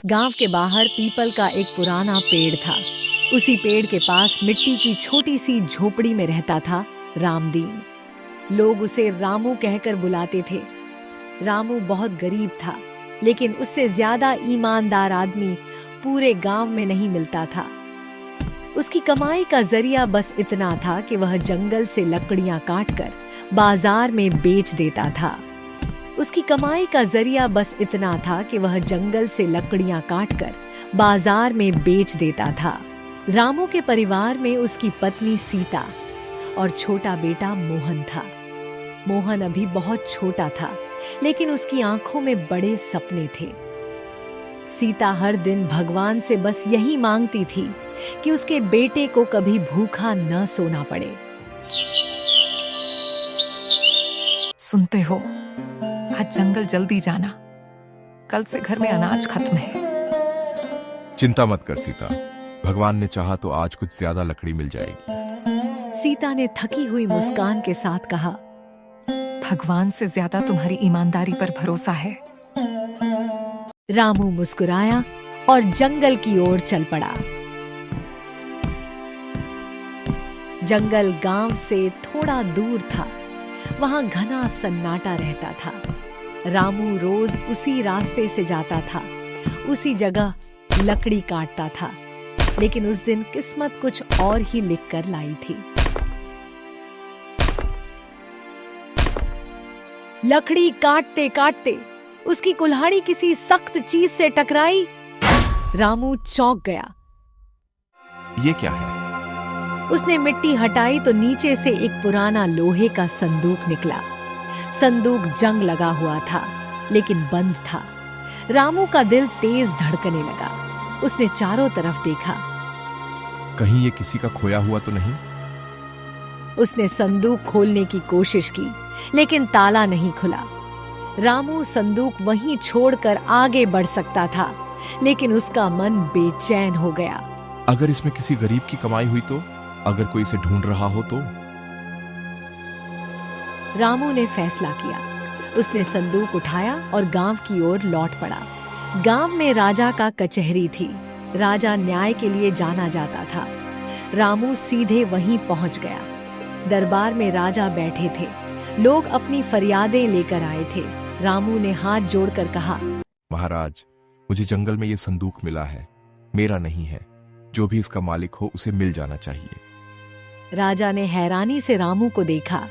गांव के बाहर पीपल का एक पुराना पेड़ था। उसी पेड़ के पास मिट्टी की छोटी सी झोपड़ी में रहता था रामदीन। लोग उसे रामू कहकर बुलाते थे। रामू बहुत गरीब था, लेकिन उससे ज्यादा ईमानदार आदमी पूरे गांव में नहीं मिलता था। उसकी कमाई का जरिया बस इतना था कि वह जंगल से लकड़ियां काटकर बाजार में बेच देता था। उसकी कमाई का जरिया बस इतना था कि वह जंगल से लकड़ियां काटकर बाजार में बेच देता था। रामू के परिवार में उसकी पत्नी सीता और छोटा बेटा मोहन था। मोहन अभी बहुत छोटा था, लेकिन उसकी आंखों में बड़े सपने थे। सीता हर दिन भगवान से बस यही मांगती थी कि उसके बेटे को कभी भूखा न सोना पड़े। सुनते हो, आज जंगल जल्दी जाना, कल से घर में अनाज खत्म है। चिंता मत कर सीता, भगवान ने चाहा तो आज कुछ ज्यादा लकड़ी मिल जाएगी। सीता ने थकी हुई मुस्कान के साथ कहा, भगवान से ज्यादा तुम्हारी ईमानदारी पर भरोसा है। रामू मुस्कुराया और जंगल की ओर चल पड़ा। जंगल गांव से थोड़ा दूर था। वहां घना सन्नाटा रहता था। रामू रोज उसी रास्ते से जाता था, उसी जगह लकड़ी काटता था। लेकिन उस दिन किस्मत कुछ और ही लिख कर लाई थी। लकड़ी काटते काटते उसकी कुल्हाड़ी किसी सख्त चीज से टकराई। रामू चौंक गया। ये क्या है? उसने मिट्टी हटाई तो नीचे से एक पुराना लोहे का संदूक निकला। संदूक जंग लगा हुआ था, लेकिन बंद था। रामू का दिल तेज धड़कने लगा। उसने चारों तरफ देखा। कहीं ये किसी का खोया हुआ तो नहीं? उसने संदूक खोलने की कोशिश की, लेकिन ताला नहीं खुला। रामू संदूक वहीं छोड़कर आगे बढ़ सकता था, लेकिन उसका मन बेचैन हो गया। अगर इसमें किसी गरीब की कमाई हुई तो? अगर कोई इसे ढूंढ रहा हो तो? रामू ने फैसला किया। उसने संदूक उठाया और गांव की ओर लौट पड़ा। गांव में राजा का कचहरी थी। राजा न्याय के लिए जाना जाता था। रामू सीधे वहीं पहुंच गया। दरबार में राजा बैठे थे। लोग अपनी फरियादें लेकर आए थे। रामू ने हाथ जोड़कर कहा, महाराज, मुझे जंगल में ये संदूक मिला है, मेरा नहीं है। जो भी इसका मालिक हो उसे मिल जाना चाहिए। राजा ने हैरानी से रामू को देखा।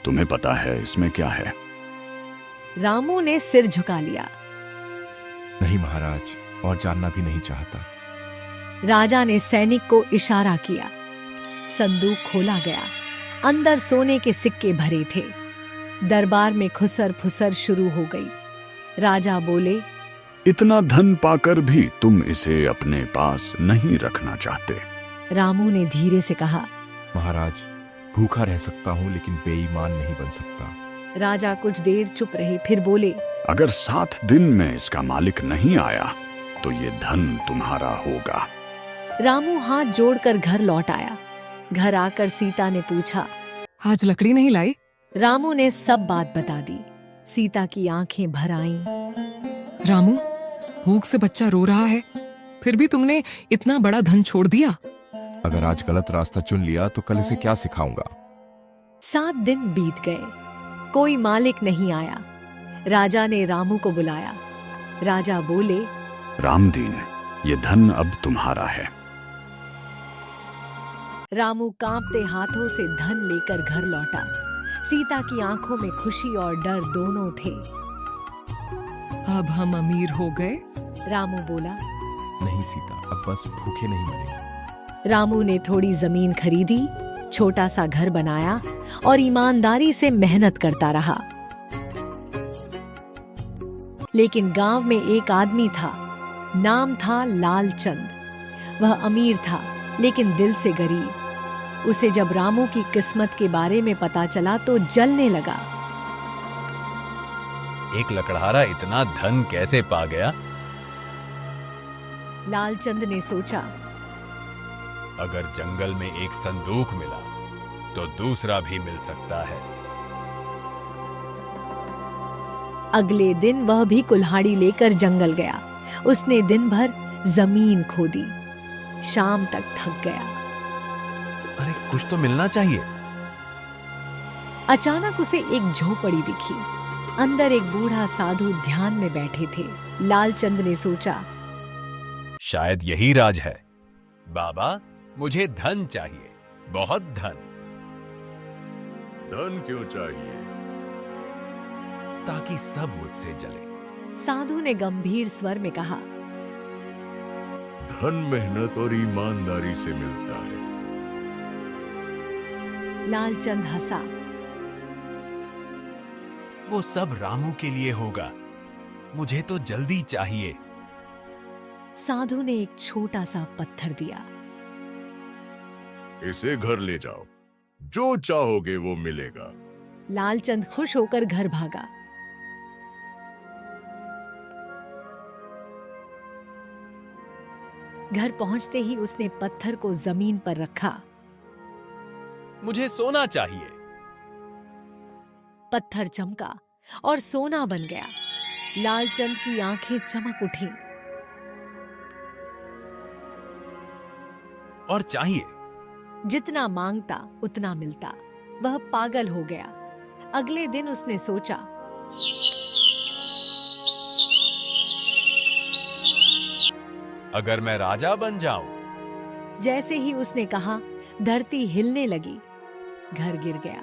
तुम्हें पता है इसमें क्या है? रामू ने सिर झुका लिया। नहीं महाराज, और जानना भी नहीं चाहता। राजा ने सैनिक को इशारा किया। संदूक खोला गया। अंदर सोने के सिक्के भरे थे। दरबार में खुसर फुसर शुरू हो गई। राजा बोले, इतना धन पाकर भी तुम इसे अपने पास नहीं रखना चाहते। रामू ने धीरे से कहा, महाराज, भूखा रह सकता हूँ लेकिन बेईमान नहीं बन सकता। राजा कुछ देर चुप रहे, फिर बोले, अगर 7 दिन में इसका मालिक नहीं आया तो ये धन तुम्हारा होगा। रामू हाथ जोड़कर घर लौट आया। घर आकर सीता ने पूछा, आज लकड़ी नहीं लाई? रामू ने सब बात बता दी। सीता की आंखें भर आईं। रामू, भूख से बच्चा रो रहा है, फिर भी तुमने इतना बड़ा धन छोड़ दिया। अगर आज गलत रास्ता चुन लिया तो कल इसे क्या सिखाऊंगा? 7 दिन बीत गए। कोई मालिक नहीं आया। राजा ने रामू को बुलाया। राजा बोले, रामदीन, ये धन अब तुम्हारा है। रामू कांपते हाथों से धन लेकर घर लौटा। सीता की आंखों में खुशी और डर दोनों थे। अब हम अमीर हो गए। रामू बोला। नहीं सीता, अब बस भूखे नहीं मरेंगे। रामू ने थोड़ी जमीन खरीदी, छोटा सा घर बनाया और ईमानदारी से मेहनत करता रहा। लेकिन गांव में एक आदमी था। नाम था लालचंद। वह अमीर था, लेकिन दिल से गरीब। उसे जब रामू की किस्मत के बारे में पता चला तो जलने लगा। एक लकड़हारा इतना धन कैसे पा गया? लालचंद ने सोचा, अगर जंगल में एक संदूक मिला तो दूसरा भी मिल सकता है। अगले दिन वह भी कुल्हाड़ी लेकर जंगल गया। उसने दिन भर जमीन खोदी, शाम तक थक गया। अरे कुछ तो मिलना चाहिए। अचानक उसे एक झोपड़ी दिखी। अंदर एक बूढ़ा साधु ध्यान में बैठे थे। लालचंद ने सोचा, शायद यही राज है। बाबा, मुझे धन चाहिए, बहुत धन। धन क्यों चाहिए? ताकि सब मुझसे जले। साधु ने गंभीर स्वर में कहा। धन मेहनत और ईमानदारी से मिलता है। लालचंद हंसा। वो सब रामू के लिए होगा, मुझे तो जल्दी चाहिए। साधु ने एक छोटा सा पत्थर दिया। इसे घर ले जाओ, जो चाहोगे वो मिलेगा। लालचंद खुश होकर घर भागा। घर पहुंचते ही उसने पत्थर को जमीन पर रखा। मुझे सोना चाहिए। पत्थर चमका और सोना बन गया। लालचंद की आंखें चमक उठी। और चाहिए। जितना मांगता उतना मिलता। वह पागल हो गया। अगले दिन उसने सोचा, अगर मैं राजा बन जाऊं। जैसे ही उसने कहा, धरती हिलने लगी। घर गिर गया,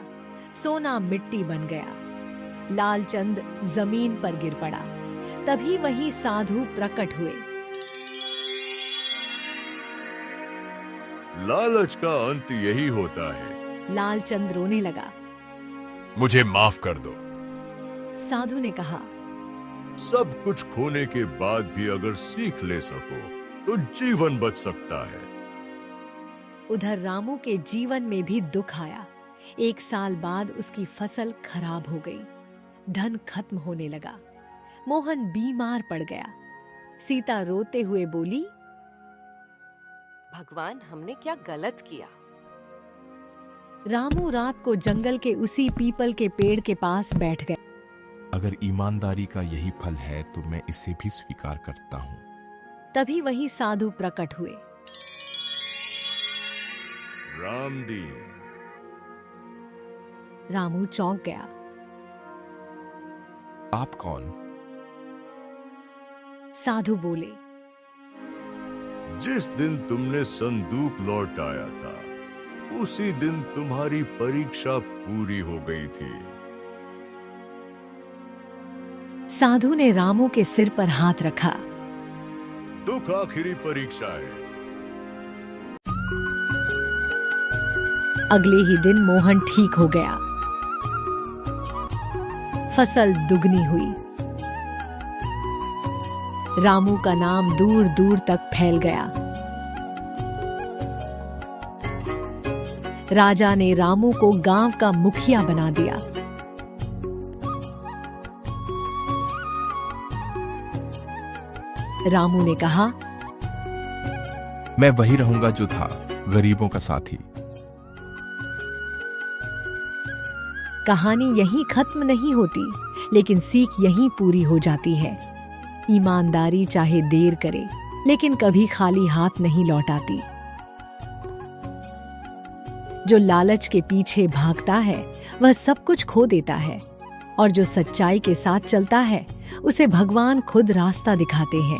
सोना मिट्टी बन गया। लालचंद जमीन पर गिर पड़ा। तभी वही साधु प्रकट हुए। लालच का अंत यही होता है। लालचंद रोने लगा। मुझे माफ कर दो। साधु ने कहा, सब कुछ खोने के बाद भी अगर सीख ले सको तो जीवन बच सकता है। उधर रामू के जीवन में भी दुख आया। 1 साल बाद उसकी फसल खराब हो गई। धन खत्म होने लगा। मोहन बीमार पड़ गया। सीता रोते हुए बोली, भगवान, हमने क्या गलत किया? रामू रात को जंगल के उसी पीपल के पेड़ के पास बैठ गया। अगर ईमानदारी का यही फल है तो मैं इसे भी स्वीकार करता हूँ। तभी वही साधु प्रकट हुए। रामदीन। रामू चौंक गया। आप कौन? साधु बोले, जिस दिन तुमने संदूक लौटाया था उसी दिन तुम्हारी परीक्षा पूरी हो गई थी। साधु ने रामू के सिर पर हाथ रखा। दुख आखिरी परीक्षा है। अगले ही दिन मोहन ठीक हो गया। फसल दुगनी हुई। रामू का नाम दूर दूर तक फैल गया। राजा ने रामू को गांव का मुखिया बना दिया। रामू ने कहा, मैं वही रहूंगा जो था, गरीबों का साथी। कहानी यहीं खत्म नहीं होती, लेकिन सीख यहीं पूरी हो जाती है। ईमानदारी चाहे देर करे, लेकिन कभी खाली हाथ नहीं लौटाती। जो लालच के पीछे भागता है वह सब कुछ खो देता है, और जो सच्चाई के साथ चलता है उसे भगवान खुद रास्ता दिखाते हैं।